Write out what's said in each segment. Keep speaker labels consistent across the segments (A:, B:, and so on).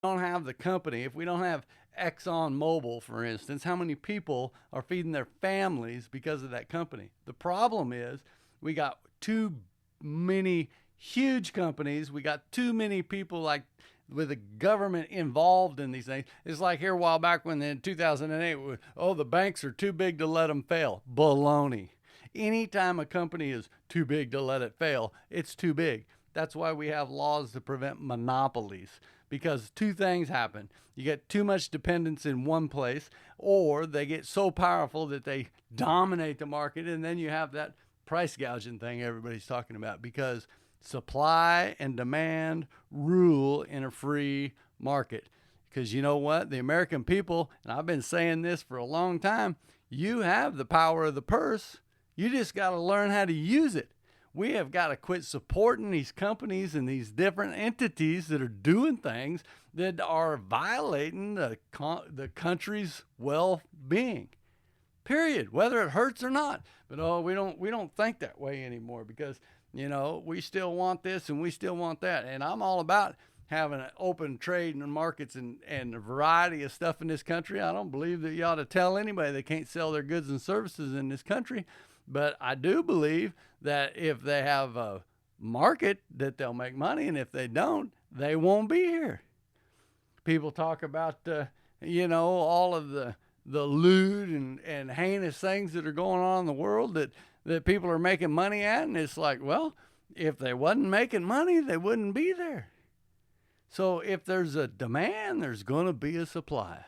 A: don't have the company, if we don't have Exxon Mobil, for instance, how many people are feeding their families because of that company? The problem is we got too many huge companies. We got too many people like with the government involved in these things. It's like here a while back when in 2008, oh, the banks are too big to let them fail. Baloney. Anytime a company is too big to let it fail, it's too big. That's why we have laws to prevent monopolies, because two things happen. You get too much dependence in one place, or they get so powerful that they dominate the market, and then you have that price gouging thing everybody's talking about, because supply and demand rule in a free market. Because you know what? The American people, and I've been saying this for a long time, you have the power of the purse. You just got to learn how to use it. We have got to quit supporting these companies and these different entities that are doing things that are violating the country's well-being. Period. Whether it hurts or not. But we don't think that way anymore, because we still want this and we still want that. And I'm all about having an open trade and markets and a variety of stuff in this country. I don't believe that you ought to tell anybody they can't sell their goods and services in this country. But I do believe that if they have a market, that they'll make money, and if they don't, they won't be here. People talk about all of the lewd and heinous things that are going on in the world that people are making money at, and it's like, well, if they wasn't making money, they wouldn't be there. So if there's a demand, there's going to be a supply.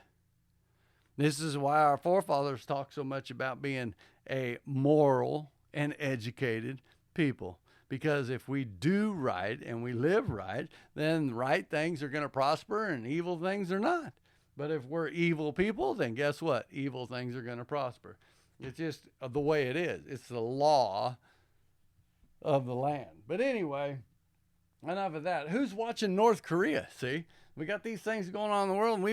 A: This is why our forefathers talked so much about being a moral and educated people. Because if we do right and we live right, then right things are going to prosper and evil things are not. But if we're evil people, then guess what? Evil things are going to prosper. It's just the way it is. It's the law of the land. But anyway, enough of that. Who's watching North Korea? See, we got these things going on in the world, and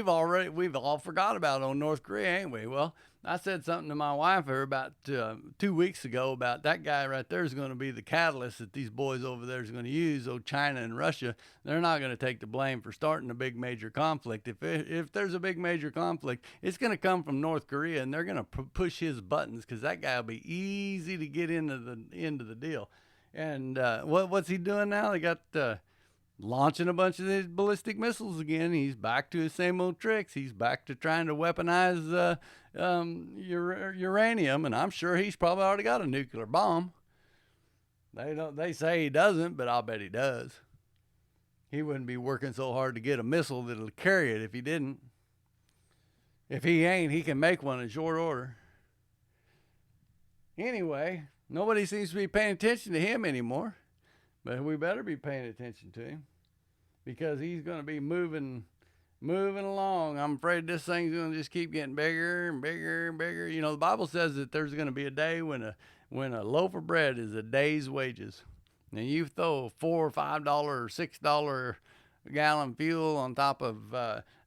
A: we've all forgot about on North Korea, ain't we? Well, I said something to my wife here about 2 weeks ago about that guy right there is going to be the catalyst that these boys over there is going to use. China and Russia, they're not going to take the blame for starting a big major conflict. If there's a big major conflict, it's going to come from North Korea, and they're going to push his buttons, because that guy will be easy to get into the deal. And what's he doing now? They got launching a bunch of these ballistic missiles again. He's back to his same old tricks. He's back to trying to weaponize uranium, and I'm sure he's probably already got a nuclear bomb. They say he doesn't, but I'll bet he does. He wouldn't be working so hard to get a missile that'll carry it if he didn't. If he ain't, he can make one in short order. Anyway, nobody seems to be paying attention to him anymore. But we better be paying attention to him, because he's going to be moving along. I'm afraid this thing's going to just keep getting bigger and bigger and bigger. The Bible says that there's going to be a day when a loaf of bread is a day's wages. And you throw $4 or $5 or $6 a gallon fuel on top of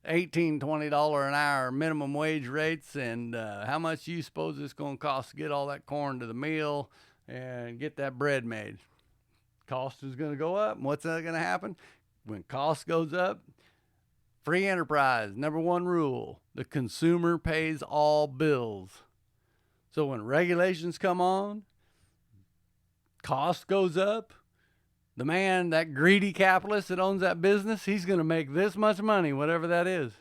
A: $18, $20 an hour minimum wage rates, and how much you suppose it's going to cost to get all that corn to the mill and get that bread made? Cost is going to go up. And what's that going to happen? When cost goes up, free enterprise, number one rule, the consumer pays all bills. So when regulations come on, cost goes up, the man, that greedy capitalist that owns that business, he's going to make this much money, whatever that is.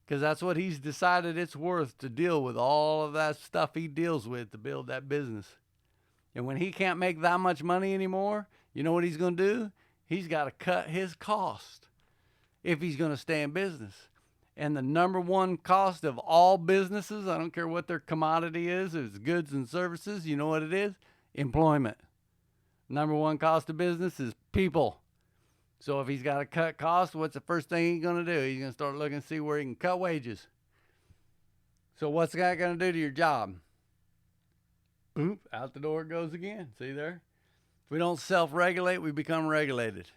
A: Because that's what he's decided it's worth to deal with all of that stuff he deals with to build that business. And when he can't make that much money anymore, you know what he's going to do? He's got to cut his cost if he's going to stay in business. And the number one cost of all businesses, I don't care what their commodity is, it's goods and services, you know what it is? Employment. Number one cost of business is people. So if he's got to cut costs, what's the first thing he's going to do? He's going to start looking to see where he can cut wages. So what's that going to do to your job? Boop, out the door it goes again. See there? If we don't self-regulate, we become regulated.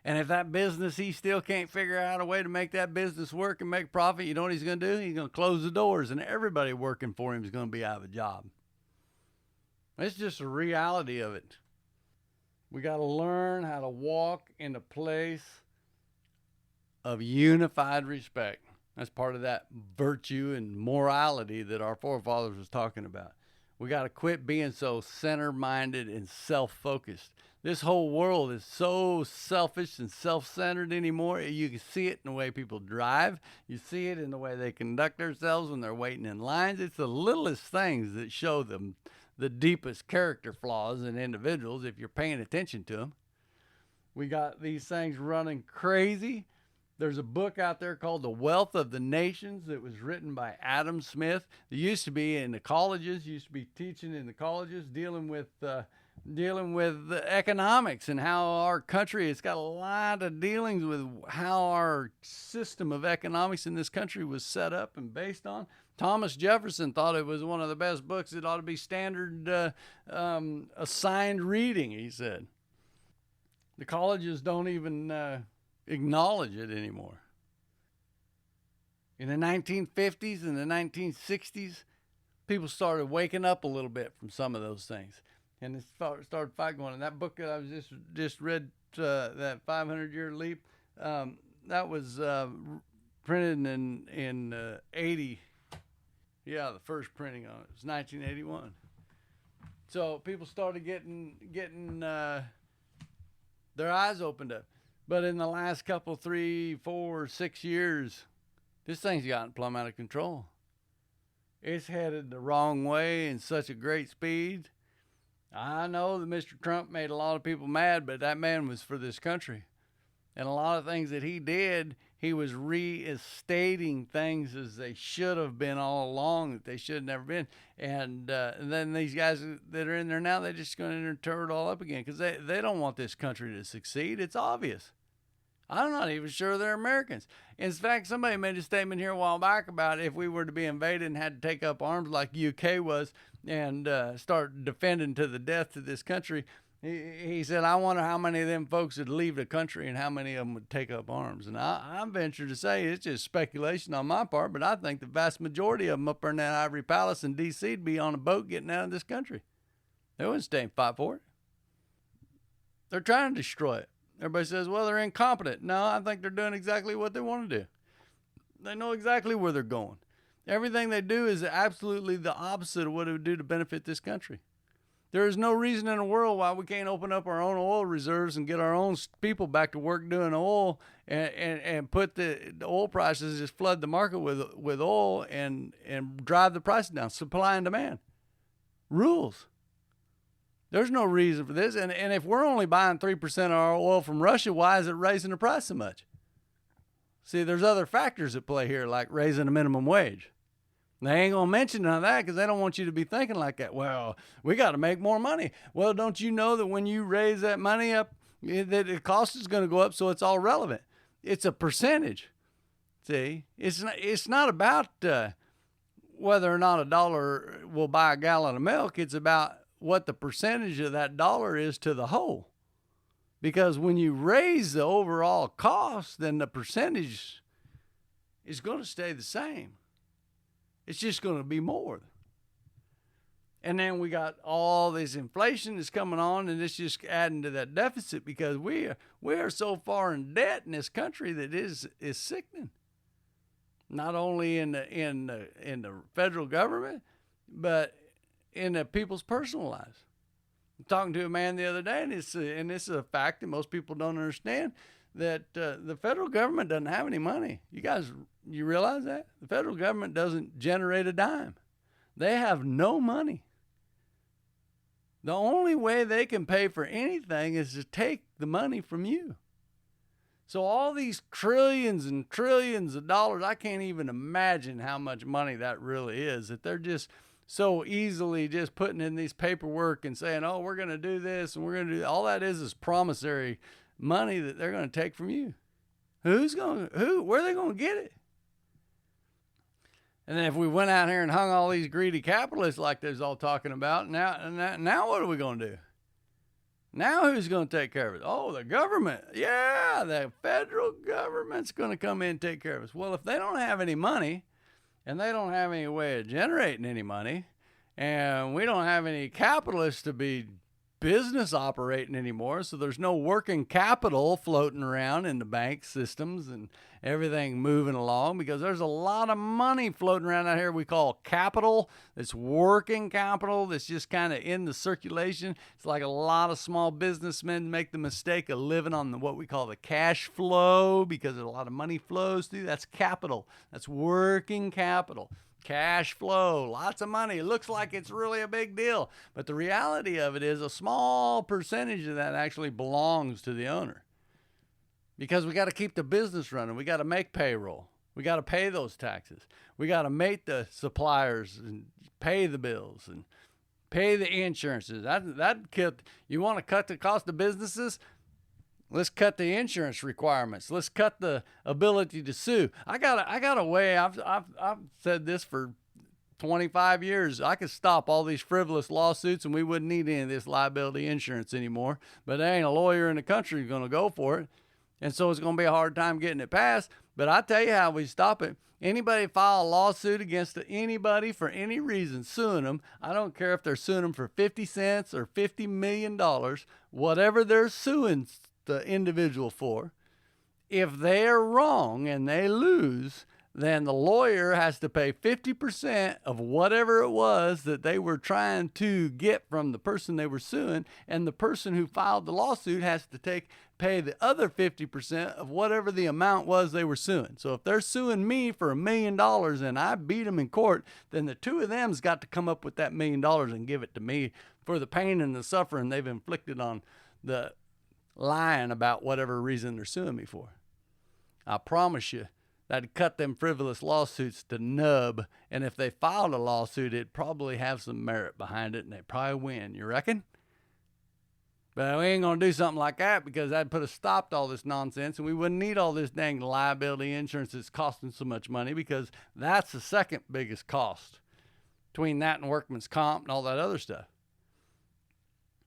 A: And if that business, he still can't figure out a way to make that business work and make profit, you know what he's going to do? He's going to close the doors, and everybody working for him is going to be out of a job. It's just a reality of it. We got to learn how to walk in the place of unified respect. That's part of that virtue and morality that our forefathers was talking about. We got to quit being so center-minded and self-focused. This whole world is so selfish and self-centered anymore. You can see it in the way people drive. You see it in the way they conduct themselves when they're waiting in lines. It's the littlest things that show them the deepest character flaws in individuals if you're paying attention to them. We got these things running crazy. There's a book out there called The Wealth of the Nations that was written by Adam Smith. It used to be in the colleges, used to be teaching in the colleges, dealing with economics and how our country, it's got a lot of dealings with how our system of economics in this country was set up and based on. Thomas Jefferson thought it was one of the best books. It ought to be standard assigned reading, he said. The colleges don't even acknowledge it anymore. In the 1950s and the 1960s, people started waking up a little bit from some of those things. And it started fight going. And that book that I was just read, that 500-Year Leap, that was printed in 80. Yeah, the first printing on it was 1981. So people started getting their eyes opened up. But in the last couple, 3, 4, 6 years, this thing's gotten plumb out of control. It's headed the wrong way in such a great speed. I know that Mr. Trump made a lot of people mad, but that man was for this country. And a lot of things that he did, he was restating things as they should have been all along, that they should have never been. And then these guys that are in there now, they're just going to tear it all up again because they don't want this country to succeed. It's obvious. I'm not even sure they're Americans. In fact, somebody made a statement here a while back about if we were to be invaded and had to take up arms like UK was and start defending to the death to this country, he said, I wonder how many of them folks would leave the country and how many of them would take up arms. And I venture to say it's just speculation on my part, but I think the vast majority of them up there in that Ivory Palace in D.C. would be on a boat getting out of this country. They wouldn't stay and fight for it. They're trying to destroy it. Everybody says, well, they're incompetent. No, I think they're doing exactly what they want to do. They know exactly where they're going. Everything they do is absolutely the opposite of what it would do to benefit this country. There is no reason in the world why we can't open up our own oil reserves and get our own people back to work doing oil and put the oil prices, just flood the market with oil and drive the price down. Supply and demand. Rules. There's no reason for this. And if we're only buying 3% of our oil from Russia, why is it raising the price so much? See, there's other factors at play here, like raising the minimum wage. They ain't going to mention none of that because they don't want you to be thinking like that. Well, we got to make more money. Well, don't you know that when you raise that money up, that the cost is going to go up, so it's all relevant. It's a percentage. See, it's not about whether or not a dollar will buy a gallon of milk. It's about what the percentage of that dollar is to the whole. Because when you raise the overall cost, then the percentage is going to stay the same. It's just going to be more. And then we got all this inflation that's coming on, and it's just adding to that deficit because we are so far in debt in this country that is sickening. Not only in the federal government, but in the people's personal lives. I'm talking to a man the other day, and it's a fact that most people don't understand, that the federal government doesn't have any money. You realize that? The federal government doesn't generate a dime. They have no money. The only way they can pay for anything is to take the money from you. So all these trillions and trillions of dollars, I can't even imagine how much money that really is, that they're just so easily just putting in these paperwork and saying, oh, we're going to do this and we're going to do that. All that is promissory money that they're going to take from you. Where are they going to get it? And then if we went out here and hung all these greedy capitalists like they're all talking about, now what are we going to do? Now who's going to take care of it? Oh, the government. Yeah, the federal government's going to come in and take care of us. Well, if they don't have any money and they don't have any way of generating any money and we don't have any capitalists to be business operating anymore, so there's no working capital floating around in the bank systems everything moving along, because there's a lot of money floating around out here we call capital. It's working capital that's just kind of in the circulation. It's like a lot of small businessmen make the mistake of living on what we call the cash flow, because a lot of money flows through. That's capital. That's working capital. Cash flow, lots of money. It looks like it's really a big deal, but the reality of it is a small percentage of that actually belongs to the owner, because we got to keep the business running. We got to make payroll. We got to pay those taxes. We got to make the suppliers and pay the bills and pay the insurances. You want to cut the cost of businesses? Let's cut the insurance requirements. Let's cut the ability to sue. I got a way. I've said this for 25 years. I could stop all these frivolous lawsuits and we wouldn't need any of this liability insurance anymore. But there ain't a lawyer in the country going to go for it. And so it's going to be a hard time getting it passed. But I tell you how we stop it. Anybody file a lawsuit against anybody for any reason, suing them, I don't care if they're suing them for 50 cents or $50 million, whatever they're suing the individual for, if they're wrong and they lose, then the lawyer has to pay 50% of whatever it was that they were trying to get from the person they were suing, and the person who filed the lawsuit has to pay the other 50% of whatever the amount was they were suing. So if they're suing me for $1 million and I beat them in court, then the two of them's got to come up with that $1 million and give it to me for the pain and the suffering they've inflicted on the lying about whatever reason they're suing me for. I promise you that'd cut them frivolous lawsuits to nub, and if they filed a lawsuit, it'd probably have some merit behind it and they'd probably win. You reckon? But we ain't gonna do something like that, because that'd put a stop to all this nonsense, and we wouldn't need all this dang liability insurance that's costing so much money, because that's the second biggest cost between that and workman's comp and all that other stuff.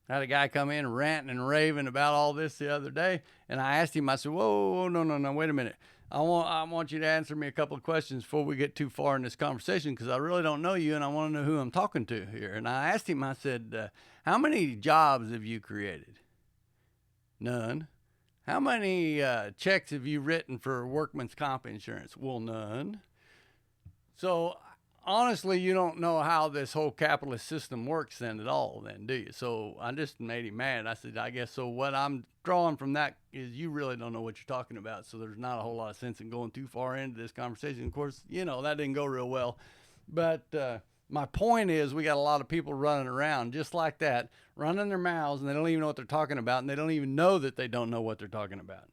A: I had a guy come in ranting and raving about all this the other day, and I asked him, I said, whoa, no, wait a minute. I want you to answer me a couple of questions before we get too far in this conversation, because I really don't know you, and I want to know who I'm talking to here. And I asked him, I said, how many jobs have you created? None. How many checks have you written for workman's comp insurance? Well, none. So honestly, you don't know how this whole capitalist system works then at all, then, do you? So I just made him mad. I said, I guess so. What I'm drawing from that is you really don't know what you're talking about. So there's not a whole lot of sense in going too far into this conversation. Of course, that didn't go real well. But my point is, we got a lot of people running around just like that, running their mouths, and they don't even know what they're talking about, and they don't even know that they don't know what they're talking about,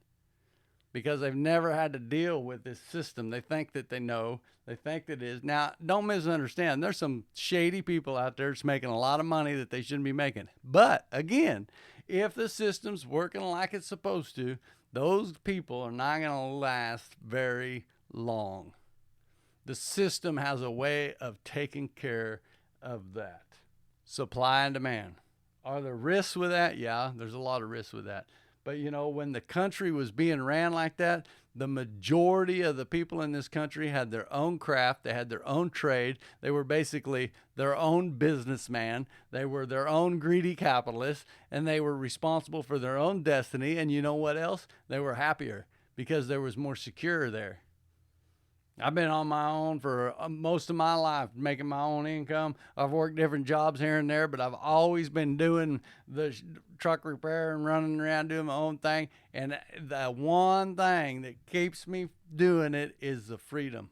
A: because they've never had to deal with this system. They think that they know. They think that it is. Now, don't misunderstand. There's some shady people out there that's making a lot of money that they shouldn't be making. But, again, if the system's working like it's supposed to, those people are not going to last very long. The system has a way of taking care of that. Supply and demand. Are there risks with that? Yeah, there's a lot of risks with that. But, when the country was being ran like that, the majority of the people in this country had their own craft. They had their own trade. They were basically their own businessman. They were their own greedy capitalists, and they were responsible for their own destiny. And you know what else? They were happier because there was more secure there. I've been on my own for most of my life, making my own income. I've worked different jobs here and there, but I've always been doing the truck repair and running around doing my own thing. And the one thing that keeps me doing it is the freedom.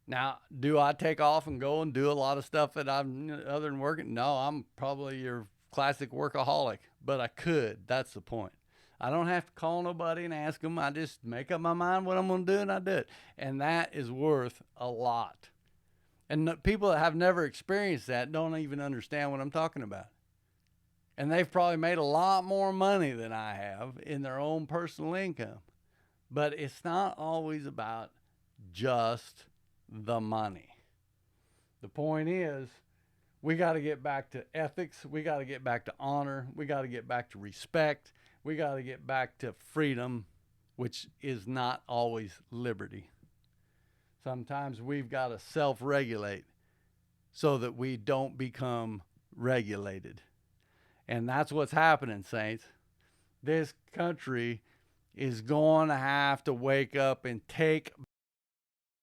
A: Now, do I take off and go and do a lot of stuff that other than working? No, I'm probably your classic workaholic, but I could. That's the point. I don't have to call nobody and ask them. I just make up my mind what I'm going to do, and I do it. And that is worth a lot. And people that have never experienced that don't even understand what I'm talking about. And they've probably made a lot more money than I have in their own personal income. But it's not always about just the money. The point is, we got to get back to ethics. We got to get back to honor. We got to get back to respect. We got to get back to freedom, which is not always liberty. Sometimes we've got to self-regulate so that we don't become regulated. And that's what's happening, saints. This country is going to have to wake up and take